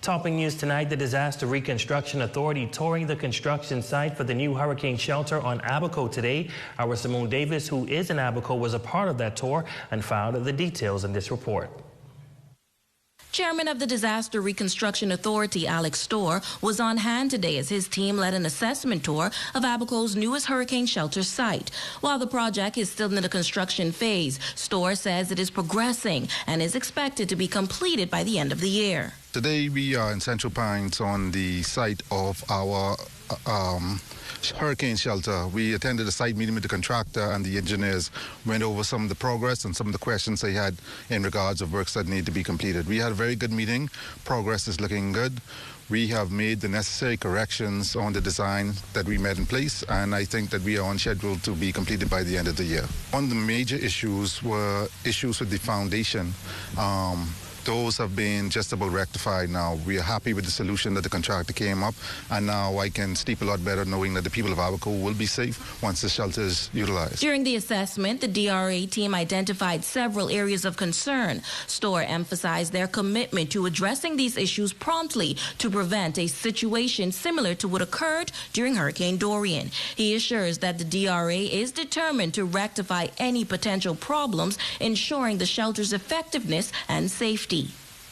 Topping news tonight, the Disaster Reconstruction Authority touring the construction site for the new hurricane shelter on Abaco today. Our Simone Davis, who is in Abaco, was a part of that tour and found the details in this report. Chairman of the Disaster Reconstruction Authority, Alex Storr, was on hand today as his team led an assessment tour of Abaco's newest hurricane shelter site. While the project is still in the construction phase, Storr says it is progressing and is expected to be completed by the end of the year. Today we are in Central Pines on the site of our hurricane shelter. We attended a site meeting with the contractor and the engineers, went over some of the progress and some of the questions they had in regards of works that need to be completed. We had a very good meeting. Progress is looking good. We have made the necessary corrections on the design that we made in place, and I think that we are on schedule to be completed by the end of the year. One of the major issues were issues with the foundation. Those have been just about rectified now. We are happy with the solution that the contractor came up, and now I can sleep a lot better knowing that the people of Abaco will be safe once the shelter is utilized. During the assessment, the DRA team identified several areas of concern. Storr emphasized their commitment to addressing these issues promptly to prevent a situation similar to what occurred during Hurricane Dorian. He assures that the DRA is determined to rectify any potential problems, ensuring the shelter's effectiveness and safety.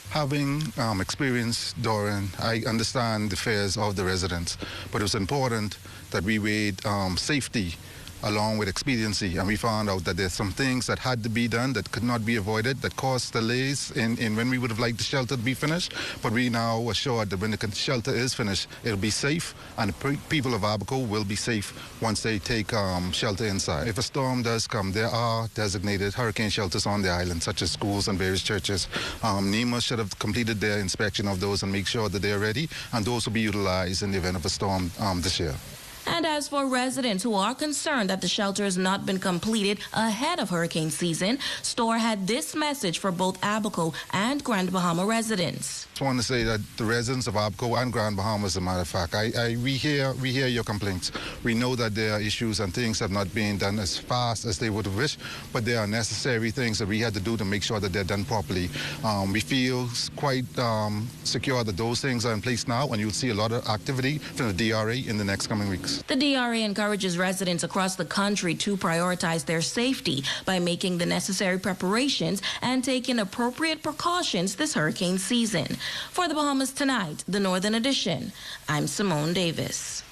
Having experienced Dorian, I understand the fears of the residents, but it was important that we weighed safety along with expediency, and we found out that there's some things that had to be done that could not be avoided, that caused delays in when we would have liked the shelter to be finished. But we now assured that when the shelter is finished, it'll be safe, and the people of Abaco will be safe once they take shelter inside. If a storm does come, there are designated hurricane shelters on the island, such as schools and various churches. NEMA should have completed their inspection of those and make sure that they're ready, and those will be utilized in the event of a storm this year. And as for residents who are concerned that the shelter has not been completed ahead of hurricane season, Storr had this message for both Abaco and Grand Bahama residents. I just want to say that the residents of Abaco and Grand Bahama, as a matter of fact, we hear your complaints. We know that there are issues and things have not been done as fast as they would have wished, but there are necessary things that we had to do to make sure that they're done properly. We feel quite secure that those things are in place now, and you'll see a lot of activity from the DRA in the next coming weeks. The DRA encourages residents across the country to prioritize their safety by making the necessary preparations and taking appropriate precautions this hurricane season. For the Bahamas Tonight, the Northern Edition, I'm Simone Davis.